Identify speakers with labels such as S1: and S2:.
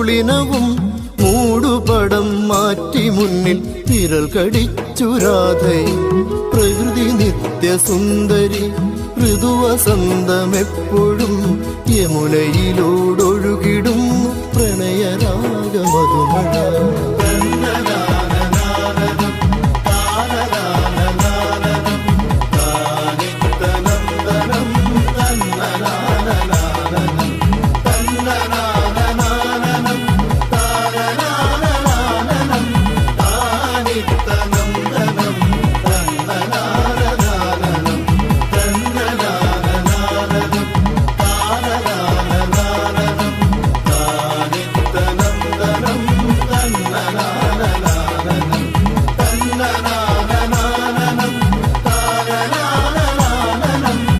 S1: പുളിനവും മൂടുപടം മാറ്റി മുന്നിൽ വിരൽ കടിച്ചു രാധയെ. പ്രകൃതി നിത്യസുന്ദരി ഋതുവസന്തമെപ്പോഴും യമുനയിലൂടൊഴുകിടും പ്രണയരാഗമധുമഴ.